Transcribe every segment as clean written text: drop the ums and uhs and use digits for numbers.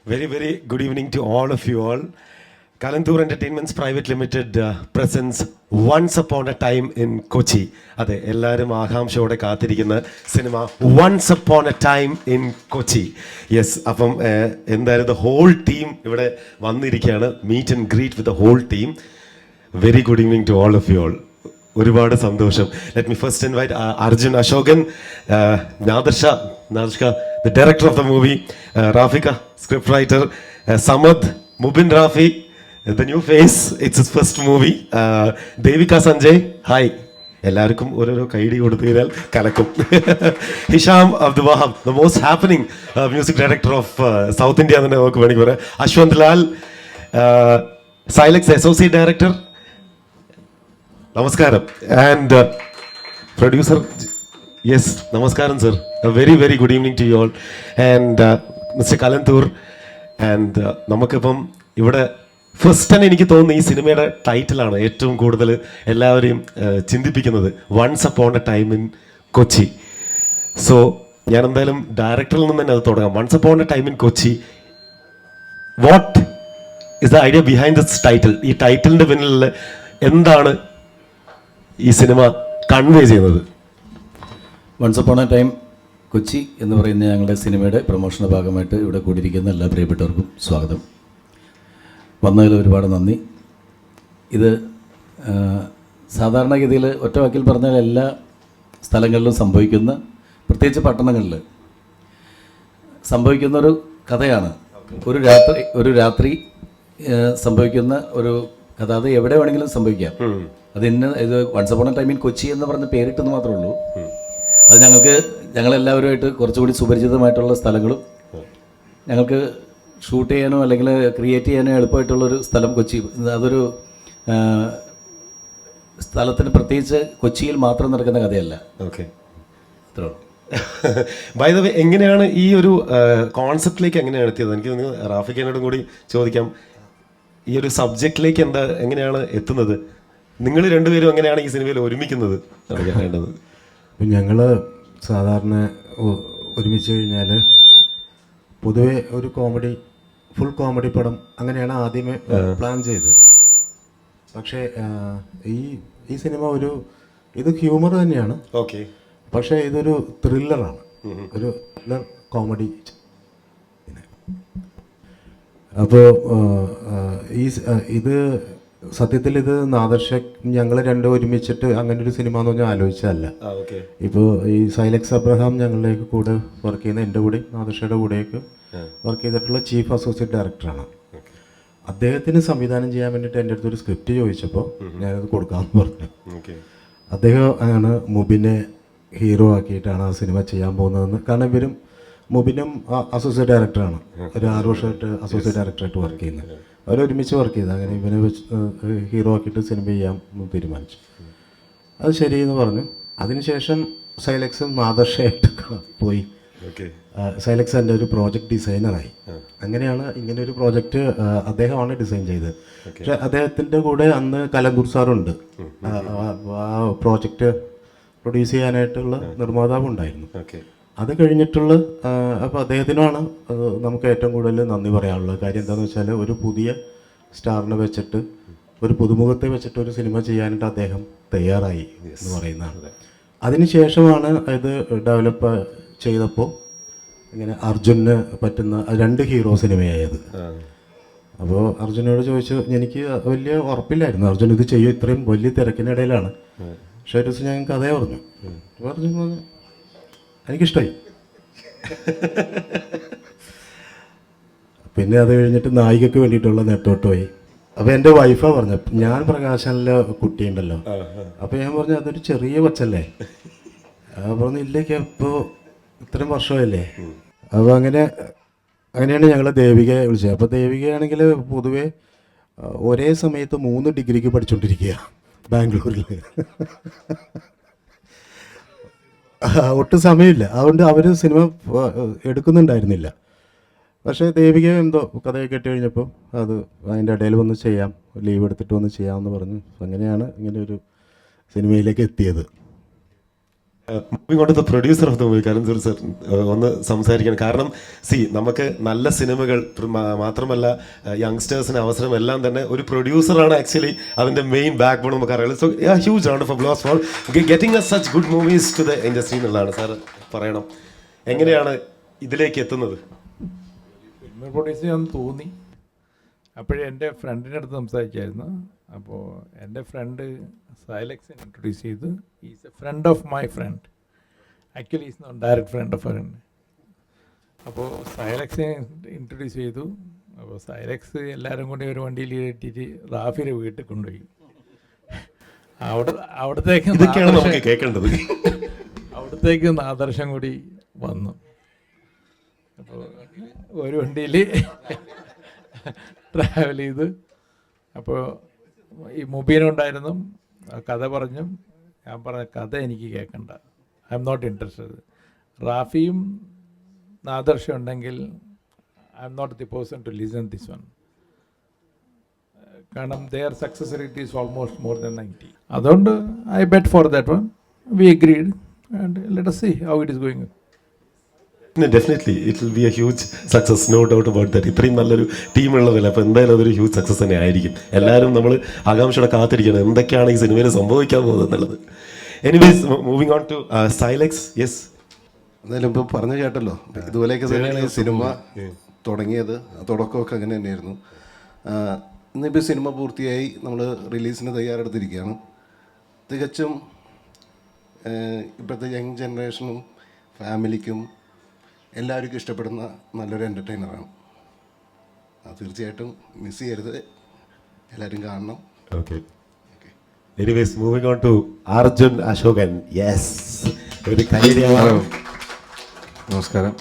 Very, very good evening to all of you all. Kalanthur Entertainments Private Limited presents Once Upon a Time in Kochi. അതെ, എല്ലാവരും ആകാംക്ഷയോടെ കാത്തിരിക്കുന്ന cinema once upon a time in Kochi. Yes, അപ്പം എന്തായാലും the whole team ഇവിടെ വന്നിരിക്കുകയാണ്. Meet and greet with the whole team. Very good evening to all of you all. ഒരുപാട് സന്തോഷം. Let me first invite Arjun Ashokan, Nadirshah, the director of the movie, Rafika, scriptwriter, Samad, Mubin Rafi, the new face, it's his first movie, Devika Sanjay, hi. എല്ലാവർക്കും ഓരോരോ കൈഡി കൊടുത്തു കഴിഞ്ഞാൽ കലക്കും. Hisham Abdul Wahab, the most happening music director of South India എന്ന് നമുക്ക് വേണമെങ്കിൽ പറയാം. അശ്വന്ത് ലാൽ, സൈലക്സ് അസോസിയേറ്റ് ഡയറക്ടർ, നമസ്കാരം. ആൻഡ് പ്രൊഡ്യൂസർ, യെസ്, നമസ്കാരം sir. Very very good evening to you all. And mister Kalanthoor. And നമുക്കിപ്പം ഇവിടെ ഫസ്റ്റ് തന്നെ എനിക്ക് തോന്നുന്നു ഈ സിനിമയുടെ ടൈറ്റിലാണ് ഏറ്റവും കൂടുതൽ എല്ലാവരെയും ചിന്തിപ്പിക്കുന്നത്, once upon a time in Kochi. So ഞാൻ എന്തായാലും ഡയറക്ടറിൽ നിന്ന് തന്നെ അത് തുടങ്ങാം. Once upon a time in Kochi, what is the idea behind this title? ഈ ടൈറ്റിലിൻ്റെ പിന്നിൽ എന്താണ് ഈ സിനിമ കൺവേ ചെയ്യുന്നത്? Once upon a time Kochi എന്ന് പറയുന്ന ഞങ്ങളുടെ സിനിമയുടെ പ്രൊമോഷൻ്റെ ഭാഗമായിട്ട് ഇവിടെ കൂടിയിരിക്കുന്ന എല്ലാ പ്രിയപ്പെട്ടവർക്കും സ്വാഗതം. വന്നതിൽ ഒരുപാട് നന്ദി. ഇത് സാധാരണഗതിയിൽ ഒറ്റ വാക്കിൽ പറഞ്ഞാൽ എല്ലാ സ്ഥലങ്ങളിലും സംഭവിക്കുന്ന, പ്രത്യേകിച്ച് പട്ടണങ്ങളിൽ സംഭവിക്കുന്ന ഒരു കഥയാണ്. ഒരു രാത്രി സംഭവിക്കുന്ന ഒരു കഥ. അത് എവിടെ വേണമെങ്കിലും സംഭവിക്കാം. ഇത് once upon a time in Kochi എന്ന് പറഞ്ഞ പേരിട്ടെന്ന് മാത്രമേ ഉള്ളൂ. അത് ഞങ്ങളെല്ലാവരുമായിട്ട് കുറച്ചുകൂടി സുപരിചിതമായിട്ടുള്ള സ്ഥലങ്ങളും ഞങ്ങൾക്ക് ഷൂട്ട് ചെയ്യാനോ അല്ലെങ്കിൽ ക്രിയേറ്റ് ചെയ്യാനോ എളുപ്പമായിട്ടുള്ളൊരു സ്ഥലം കൊച്ചി. അതൊരു സ്ഥലത്തിന് പ്രത്യേകിച്ച് കൊച്ചിയിൽ മാത്രം നടക്കുന്ന കഥയല്ല. ഓക്കെ, ബൈ ദ വേ, എങ്ങനെയാണ് ഈ ഒരു കോൺസെപ്റ്റിലേക്ക് എങ്ങനെയാണ് എത്തിയത്? എനിക്ക് റാഫിക്കിനോടും കൂടി ചോദിക്കാം. ഈ ഒരു സബ്ജക്റ്റിലേക്ക് എങ്ങനെയാണ് എത്തുന്നത്? നിങ്ങൾ രണ്ടുപേരും എങ്ങനെയാണ് ഈ സിനിമയിൽ ഒരുമിക്കുന്നത്? വേണ്ടത് ഞങ്ങൾ സാധാരണ ഒരുമിച്ച് കഴിഞ്ഞാൽ പൊതുവെ ഒരു ഫുൾ കോമഡി പടം അങ്ങനെയാണ് ആദ്യമേ പ്ലാൻ ചെയ്തത്. പക്ഷേ ഈ സിനിമ ഇത് ഹ്യൂമർ തന്നെയാണ്. ഓക്കെ, പക്ഷേ ഇതൊരു ത്രില്ലറാണ്, ഒരു കോമഡി. അപ്പോൾ ഇത് സത്യത്തിൽ ഇത് നാദർഷ ഞങ്ങൾ രണ്ടും ഒരുമിച്ചിട്ട് അങ്ങനെ ഒരു സിനിമ എന്ന് പറഞ്ഞാൽ ആലോചിച്ചതല്ല. ഇപ്പോൾ ഈ സൈലക്സ് അബ്രഹാം ഞങ്ങളിലേക്ക് കൂടെ വർക്ക് ചെയ്യുന്ന, എൻ്റെ കൂടെ നാദർഷയുടെ കൂടെയൊക്കെ വർക്ക് ചെയ്തിട്ടുള്ള ചീഫ് അസോസിയേറ്റ് ഡയറക്ടറാണ്. അദ്ദേഹത്തിന് സംവിധാനം ചെയ്യാൻ വേണ്ടിയിട്ട് എൻ്റെ അടുത്തൊരു സ്ക്രിപ്റ്റ് ചോദിച്ചപ്പോൾ ഞാനത് കൊടുക്കാമെന്ന് പറഞ്ഞു. അദ്ദേഹം ആണ് മുബിനെ ഹീറോ ആക്കിയിട്ടാണ് ആ സിനിമ ചെയ്യാൻ പോകുന്നതെന്ന്. കാരണം മുബിനും അസോസിയേറ്റ് ഡയറക്ടറാണ്, ഒരു 6 വർഷമായിട്ട് അസോസിയേറ്റ് ഡയറക്ടറായിട്ട് വർക്ക് ചെയ്യുന്നത്. അവരൊരുമിച്ച് വർക്ക് ചെയ്ത് അങ്ങനെ ഇവനെ വെച്ച് ഹീറോ ആക്കിയിട്ട് സിനിമ ചെയ്യാൻ തീരുമാനിച്ചു. അത് ശരിയെന്ന് പറഞ്ഞു. അതിനുശേഷം സൈലക്സും നാദർഷയായിട്ട് പോയി. സൈലക്സ് എൻ്റെ ഒരു പ്രോജക്റ്റ് ഡിസൈനറായി. അങ്ങനെയാണ് ഇങ്ങനെ ഒരു പ്രോജക്റ്റ് അദ്ദേഹമാണ് ഡിസൈൻ ചെയ്തത്. പക്ഷെ അദ്ദേഹത്തിൻ്റെ കൂടെ അന്ന് കലന്തൂർ സാറുണ്ട്, ആ പ്രോജക്റ്റ് പ്രൊഡ്യൂസ് ചെയ്യാനായിട്ടുള്ള നിർമ്മാതാവ് ഉണ്ടായിരുന്നു. അത് കഴിഞ്ഞിട്ടുള്ള അപ്പോൾ അദ്ദേഹത്തിനാണ് നമുക്ക് ഏറ്റവും കൂടുതൽ നന്ദി പറയാനുള്ളത്. കാര്യം എന്താണെന്ന് വെച്ചാൽ ഒരു പുതിയ സ്റ്റാറിനെ വെച്ചിട്ട്, ഒരു പുതുമുഖത്തെ വെച്ചിട്ട് ഒരു സിനിമ ചെയ്യാനായിട്ട് അദ്ദേഹം തയ്യാറായി എന്ന് പറയുന്നതാണ്. അതിനുശേഷമാണ് ഇത് ഡെവലപ്പ് ചെയ്തപ്പോൾ ഇങ്ങനെ അർജുന് പറ്റുന്ന 2 ഹീറോ സിനിമയായത്. അപ്പോൾ അർജുനോട് ചോദിച്ചു, എനിക്ക് വലിയ ഉറപ്പില്ലായിരുന്നു അർജുൻ ഇത് ചെയ്യും, ഇത്രയും വലിയ തിരക്കിനിടയിലാണ്. പക്ഷേ ഒരു ദിവസം ഞാൻ കഥയെ പറഞ്ഞു. അർജുൻ പറഞ്ഞു എനിക്കിഷ്ടമായി. പിന്നെ അത് കഴിഞ്ഞിട്ട് നായികക്ക് വേണ്ടിയിട്ടുള്ള നെട്ടോട്ട് പോയി. അപ്പോൾ എൻ്റെ വൈഫാണ് പറഞ്ഞു, ഞാൻ പ്രകാശനിലെ കുട്ടിയുണ്ടല്ലോ. അപ്പോൾ ഞാൻ പറഞ്ഞു അതൊരു ചെറിയ കൊച്ചല്ലേ. പറഞ്ഞു ഇല്ലേക്ക് ഇപ്പോൾ ഇത്രയും വർഷമായില്ലേ. അപ്പോൾ അങ്ങനെയാണ് ഞങ്ങൾ ദേവികയെ വിളിച്ചത്. അപ്പോൾ ദേവികയാണെങ്കിൽ പൊതുവേ ഒരേ സമയത്ത് 3 ഡിഗ്രിക്ക് പഠിച്ചുകൊണ്ടിരിക്കുക ബാംഗ്ലൂരിൽ. ഒട്ടും സമയമില്ല, അതുകൊണ്ട് അവർ സിനിമ എടുക്കുന്നുണ്ടായിരുന്നില്ല. പക്ഷേ ദേവിക എന്തോ കഥയൊക്കെ ഇട്ട് കഴിഞ്ഞപ്പോൾ അത് അതിൻ്റെ ഇടയിൽ വന്ന് ചെയ്യാം, ലീവ് എടുത്തിട്ട് വന്ന് ചെയ്യാമെന്ന് പറഞ്ഞു. അങ്ങനെയാണ് ഇങ്ങനെ ഒരു സിനിമയിലേക്ക് എത്തിയത്. Moving on to the producer of the movie കരൺസുർ സർ ഒന്ന് സംസാരിക്കണം. കാരണം നമുക്ക് നല്ല സിനിമകൾ മാത്രമല്ല യങ്സ്റ്റേഴ്സിന് അവസരം എല്ലാം തന്നെ ഒരു പ്രൊഡ്യൂസറാണ് ആക്ച്വലി അതിൻ്റെ മെയിൻ ബാക്ക് ബോൺ നമുക്ക് അറിയാം. So huge round of applause for getting us such good movies to the industry എന്നുള്ളതാണ്. സാർ പറയണം, എങ്ങനെയാണ് ഇതിലേക്ക് എത്തുന്നത്? ഫിലിം പ്രൊഡ്യൂസ് ചെയ്യാൻ തോന്നി. അപ്പോഴേ എൻ്റെ ഫ്രണ്ടിൻ്റെ അടുത്ത് സംസാരിച്ചായിരുന്നു. അപ്പോൾ എൻ്റെ ഫ്രണ്ട് സൈലക്സിനെ ഇൻട്രൊഡ്യൂസ് ചെയ്തു. Is a friend of my friend. Actually is not direct friend of friend. അപ്പോൾ സൈലക്സിനെ ഇൻട്രൊഡ്യൂസ് ചെയ്തു. അപ്പോൾ സൈലക്സ് എല്ലാവരും കൂടി ഒരു വണ്ടിയിൽ കയറ്റിയിട്ട് റാഫിയുടെ വീട്ടിൽ കൊണ്ടുപോയി. അവിടത്തേക്ക് ഇതൊക്കെയാണ് നമുക്ക് കേൾക്കേണ്ടത്. അവിടത്തേക്ക് ആദർശം കൂടി വന്നു. അപ്പോൾ ഒരു വണ്ടിയിൽ ട്രാവൽ ചെയ്ത് അപ്പോൾ ഈ മുബീനുണ്ടായിരുന്നു. കഥ പറഞ്ഞു. ഞാൻ പറഞ്ഞ കഥ എനിക്ക് കേൾക്കണ്ട, ഐ എം നോട്ട് ഇൻട്രസ്റ്റഡ്. റാഫിയും ആദർശം ഉണ്ടെങ്കിൽ I'm not the person to listen this one. കാരണം their success rate is almost more than 90. അതുകൊണ്ട് I bet for that one. We agreed and let us see how it is going. Definitely it will be a huge success, no doubt about that. ഇത്രയും നല്ലൊരു team ഉള്ളതല്ല, അപ്പോൾ എന്തായാലും അതൊരു huge success തന്നെ ആയിരിക്കും. എല്ലാവരും നമ്മൾ ആകാംക്ഷയോടെ കാത്തിരിക്കണം എന്തൊക്കെയാണ് ഈ സിനിമയിൽ സംഭവിക്കാൻ പോകുന്നത് എന്നുള്ളത്. Anyways moving on to Silex. Yes, എന്തായാലും ഇപ്പോൾ പറഞ്ഞു കേട്ടല്ലോ, ഇതുപോലെയൊക്കെ തന്നെയാണ് ഈ സിനിമ തുടങ്ങിയത്. തുടക്കമൊക്കെ അങ്ങനെ തന്നെയായിരുന്നു. ഇന്നിപ്പോൾ സിനിമ പൂർത്തിയായി നമ്മൾ റിലീസിന് തയ്യാറെടുത്തിരിക്കുകയാണ്. തികച്ചും ഇപ്പോഴത്തെ യങ് ജനറേഷനും ഫാമിലിക്കും എല്ലാവർക്കും ഇഷ്ടപ്പെടുന്ന നല്ലൊരു എൻ്റർടൈനറാണ്. തീർച്ചയായിട്ടും മിസ് ചെയ്യരുത്, എല്ലാവരും കാണണം. Okay. Anyways moving on to Arjun Ashokan. Yes, ഒരു കൈഡിയാണ്. നമസ്കാരം.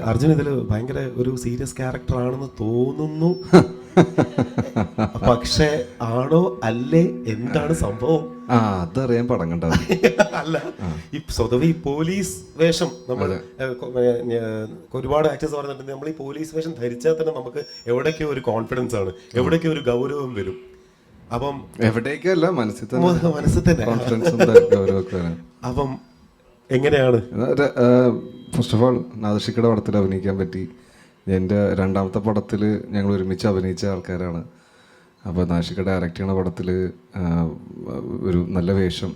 അർജുൻ ഇതിൽ ഭയങ്കര ഒരു സീരിയസ് ക്യാരക്ടർ ആണെന്ന് തോന്നുന്നു. പക്ഷേ ആണോ അല്ലേ, എന്താണ് സംഭവം? അതറിയാൻ പടം കണ്ട അല്ല, ഈ സ്വതവേ ഈ പോലീസ് വേഷം നമ്മൾ ഒരുപാട് ആക്ടേഴ്സ് പറഞ്ഞിട്ടുണ്ട്, നമ്മൾ ഈ പോലീസ് വേഷം ധരിച്ചാൽ തന്നെ നമുക്ക് എവിടേക്കോ ഒരു കോൺഫിഡൻസ് ആണ്, എവിടേക്കോ ഒരു ഗൗരവം വരും. അപ്പം എവിടേക്കല്ല, മനസ്സിൽ തന്നെ കോൺഫിഡൻസും ഗൗരവമൊക്കെ. അപ്പം എങ്ങനെയാണ്? ഫസ്റ്റ് ഓഫ് ഓൾ നാദർഷിക്കയുടെ പടത്തിൽ അഭിനയിക്കാൻ പറ്റി. എൻ്റെ രണ്ടാമത്തെ പടത്തിൽ ഞങ്ങൾ ഒരുമിച്ച് അഭിനയിച്ച ആൾക്കാരാണ്. അപ്പോൾ നാഷിക ഡയറക്റ്റ് ചെയ്യുന്ന പടത്തിൽ ഒരു നല്ല വേഷം,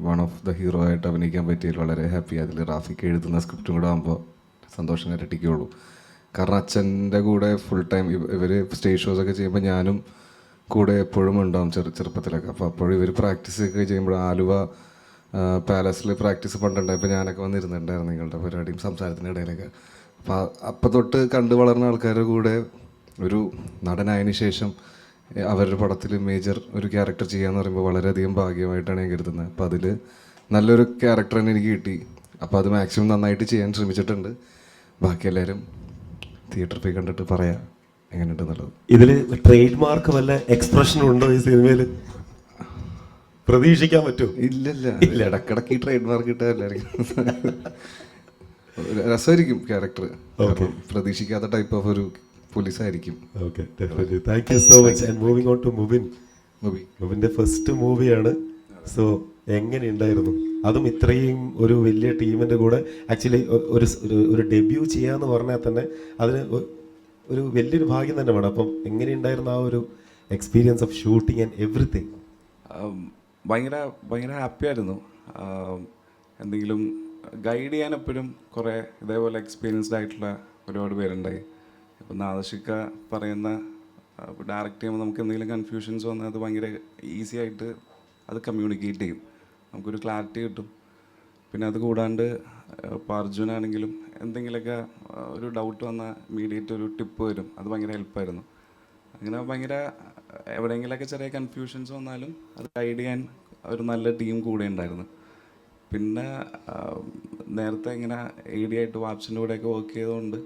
വൺ ഓഫ് ദ ഹീറോ ആയിട്ട് അഭിനയിക്കാൻ പറ്റിയതിൽ വളരെ ഹാപ്പി. അതിൽ റാഫിക്ക് എഴുതുന്ന സ്ക്രിപ്റ്റും കൂടെ ആകുമ്പോൾ സന്തോഷം ഇരട്ടിക്കുള്ളൂ. കാരണം അച്ഛൻ്റെ കൂടെ ഫുൾ ടൈം ഇവർ സ്റ്റേജ് ഷോസൊക്കെ ചെയ്യുമ്പോൾ ഞാനും കൂടെ എപ്പോഴും ഉണ്ടാവും ചെറുപ്പത്തിലൊക്കെ. അപ്പോൾ അപ്പോഴും ഇവർ പ്രാക്ടീസ് ഒക്കെ ചെയ്യുമ്പോൾ ആലുവ പാലസിൽ പ്രാക്ടീസ് പണ്ടുണ്ടായപ്പോൾ ഞാനൊക്കെ വന്നിരുന്നുണ്ടായിരുന്നു നിങ്ങളുടെ പരിപാടിയും സംസാരത്തിൻ്റെ ഇടയിലൊക്കെ. അപ്പം തൊട്ട് കണ്ടു വളർന്ന ആൾക്കാരുടെ കൂടെ ഒരു നടനായതിനു ശേഷം അവരുടെ പടത്തിൽ മേജർ ഒരു ക്യാരക്ടർ ചെയ്യാന്ന് പറയുമ്പോൾ വളരെയധികം ഭാഗ്യമായിട്ടാണ് ഞാൻ കരുതുന്നത്. അപ്പോൾ അതിൽ നല്ലൊരു ക്യാരക്ടർ തന്നെ എനിക്ക് കിട്ടി. അപ്പോൾ അത് മാക്സിമം നന്നായിട്ട് ചെയ്യാൻ ശ്രമിച്ചിട്ടുണ്ട്. ബാക്കി എല്ലാവരും തിയേറ്ററിൽ പോയി കണ്ടിട്ട് പറയാം എങ്ങനെയുണ്ടെന്നുള്ളത്. ഇതിൽ ട്രേഡ് മാർക്ക് വല്ല എക്സ്പ്രഷനും ഉണ്ടോ ഈ സിനിമയിൽ? പ്രതീക്ഷിക്കാൻ പറ്റുമോ? ഇല്ല, ഇടക്കിടക്ക് ഈ ട്രേഡ് മാർക്ക് കിട്ടാൻ എല്ലാവർക്കും രസമായിരിക്കും ക്യാരക്ടർ. പ്രതീക്ഷിക്കാത്ത ടൈപ്പ് ഓഫ് ഒരു പോലീസായിരിക്കും. Okay, definitely. Thank you so much. And moving on to മുബിൻ്റെ ഫസ്റ്റ് മൂവിയാണ്. സോ എങ്ങനെയുണ്ടായിരുന്നു? അതും ഇത്രയും ഒരു വലിയ ടീമിൻ്റെ കൂടെ ആക്ച്വലി ഒരു ഡെബ്യൂ ചെയ്യാന്ന് പറഞ്ഞാൽ തന്നെ അതിന് ഒരു വലിയൊരു ഭാഗ്യം തന്നെ വേണം. അപ്പം എങ്ങനെയുണ്ടായിരുന്നു ആ ഒരു experience of shooting and everything? ഭയങ്കര ഹാപ്പിയായിരുന്നു. എന്തെങ്കിലും ഗൈഡ് ചെയ്യാൻ എപ്പോഴും കുറേ ഇതേപോലെ എക്സ്പീരിയൻസ്ഡ് ആയിട്ടുള്ള ഒരുപാട് പേരുണ്ടായി. ഇപ്പം നാദർഷിക്ക പറയുന്ന ഡയറക്റ്റ് ചെയ്യുമ്പോൾ നമുക്ക് എന്തെങ്കിലും കൺഫ്യൂഷൻസ് വന്നാൽ അത് ഭയങ്കര ഈസി ആയിട്ട് അത് കമ്മ്യൂണിക്കേറ്റ് ചെയ്യും, നമുക്കൊരു ക്ലാരിറ്റി കിട്ടും. പിന്നെ അത് കൂടാണ്ട് ഇപ്പോൾ അർജുനാണെങ്കിലും എന്തെങ്കിലുമൊക്കെ ഒരു ഡൗട്ട് വന്നാൽ ഇമ്മീഡിയറ്റ് ഒരു ടിപ്പ് വരും, അത് ഭയങ്കര ഹെൽപ്പായിരുന്നു. അങ്ങനെ ഭയങ്കര എവിടെയെങ്കിലുമൊക്കെ ചെറിയ കൺഫ്യൂഷൻസ് വന്നാലും അത് ഗൈഡ് ചെയ്യാൻ ഒരു നല്ല ടീം കൂടെ ഉണ്ടായിരുന്നു. പിന്നെ നേരത്തെ ഇങ്ങനെ AD ആയിട്ട് വാപ്സിൻ്റെ കൂടെയൊക്കെ വർക്ക് ചെയ്തുകൊണ്ട്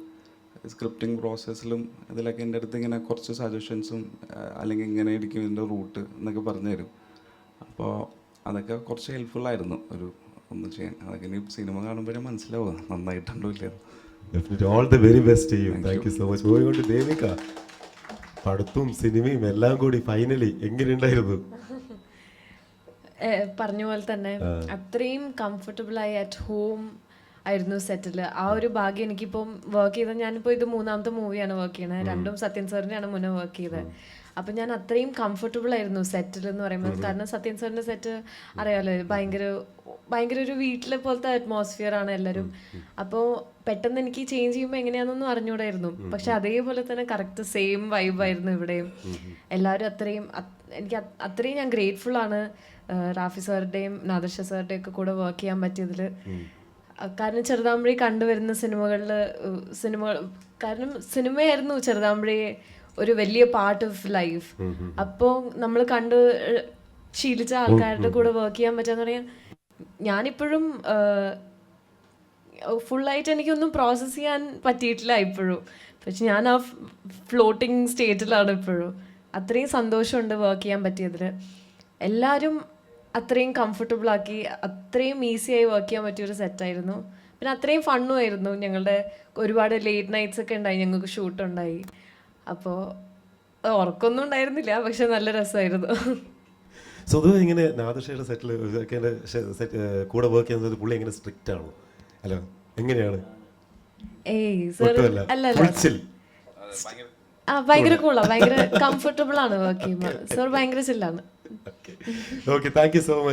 സ്ക്രിപ്റ്റിംഗ് പ്രോസസ്സിലും ഇതിലൊക്കെ എൻ്റെ അടുത്ത് ഇങ്ങനെ കുറച്ച് സജഷൻസും അല്ലെങ്കിൽ ഇങ്ങനെ ആയിരിക്കും ഇതിൻ്റെ റൂട്ട് എന്നൊക്കെ പറഞ്ഞു തരും. അപ്പോൾ അതൊക്കെ കുറച്ച് ഹെൽപ്ഫുള്ളായിരുന്നു ഒന്ന് ചെയ്യാൻ. അതൊക്കെ ഇനി സിനിമ കാണുമ്പോഴേ മനസ്സിലാവുക നന്നായിട്ടുണ്ടോ ഇല്ലയെന്ന്. Definitely all the very best to you. Thank you so much. Moving on to Devika. പടത്തും സിനിമയും എല്ലാം കൂടി ഫൈനലി എങ്ങനെയുണ്ടായിരുന്നു? പറഞ്ഞ പോലെ തന്നെ അത്രയും കംഫർട്ടബിൾ ആയി അറ്റ് ഹോം ആയിരുന്നു സെറ്റിൽ. ആ ഒരു ഭാഗ്യം എനിക്കിപ്പം വർക്ക് ചെയ്ത, ഞാനിപ്പോൾ ഇത് 3ാമത്തെ മൂവിയാണ് വർക്ക് ചെയ്യണത്. 2ഉം സത്യൻ സാറിൻ്റെയാണ് മുന്നേ വർക്ക് ചെയ്തത്. അപ്പം ഞാൻ അത്രയും കംഫർട്ടബിൾ ആയിരുന്നു സെറ്റിൽ എന്ന് പറയുമ്പോൾ. കാരണം സത്യൻ സാറിൻ്റെ സെറ്റ് അറിയാമല്ലോ, ഭയങ്കര ഒരു വീട്ടിലെ പോലത്തെ അറ്റ്മോസ്ഫിയർ ആണ് എല്ലാവരും. അപ്പോൾ പെട്ടെന്ന് എനിക്ക് ചേഞ്ച് ചെയ്യുമ്പോൾ എങ്ങനെയാണെന്നൊന്നും അറിഞ്ഞൂടായിരുന്നു. പക്ഷെ അതേപോലെ തന്നെ കറക്റ്റ് സെയിം വൈബായിരുന്നു ഇവിടെയും. എല്ലാവരും എനിക്ക് അത്രയും ഞാൻ ഗ്രേറ്റ്ഫുൾ ആണ് റാഫി സാറുടെയും നാദർഷ സാറുടെയും ഒക്കെ കൂടെ വർക്ക് ചെയ്യാൻ പറ്റിയതിൽ. കാരണം ചെറുതാമ്പഴി കണ്ടുവരുന്ന സിനിമകൾ കാരണം സിനിമയായിരുന്നു ചെറുതാമ്പഴി ഒരു വലിയ പാർട്ട് ഓഫ് ലൈഫ്. അപ്പോൾ നമ്മൾ കണ്ട് ശീലിച്ച ആൾക്കാരുടെ കൂടെ വർക്ക് ചെയ്യാൻ പറ്റാന്ന് പറയാൻ, ഞാനിപ്പോഴും ഫുള്ളായിട്ട് എനിക്കൊന്നും പ്രോസസ്സ് ചെയ്യാൻ പറ്റിയിട്ടില്ല ഇപ്പോഴും. പക്ഷെ ഞാൻ ആ ഫ്ലോട്ടിങ് സ്റ്റേറ്റിലാണ് ഇപ്പോഴും. അത്രയും സന്തോഷമുണ്ട് വർക്ക് ചെയ്യാൻ പറ്റിയതിൽ. എല്ലാവരും അത്രയും കംഫർട്ടബിൾ ആക്കി, അത്രയും ഈസിയായി വർക്ക് ചെയ്യാൻ പറ്റിയൊരു സെറ്റായിരുന്നു. പിന്നെ അത്രയും ഫണ്ണും ആയിരുന്നു. ഞങ്ങളുടെ ഒരുപാട് ലേറ്റ് നൈറ്റ്സ് ഒക്കെ ഉണ്ടായി, ഞങ്ങൾക്ക് ഷൂട്ടുണ്ടായി. അപ്പോൾ ഉറക്കമൊന്നും ഉണ്ടായിരുന്നില്ല, പക്ഷെ നല്ല രസമായിരുന്നു. സ്വതവേ ഇങ്ങനെ നാദർഷയുടെ സെറ്റിൽ കൂടെ വർക്ക് ചെയ്യുന്നത് പുള്ളി എങ്ങനെ സ്ട്രിക്റ്റ് ആണോ? അല്ല, എങ്ങനെയാണ്? ഏയ് സർ അല്ല ഭയങ്കര കൂളാ, ഭയങ്കര കംഫർട്ടബിൾ ആണ് വർക്ക് ചെയ്യുമ്പോൾ. സർ ഭയങ്കര ചില്ലാണ്. Okay, thank you so much.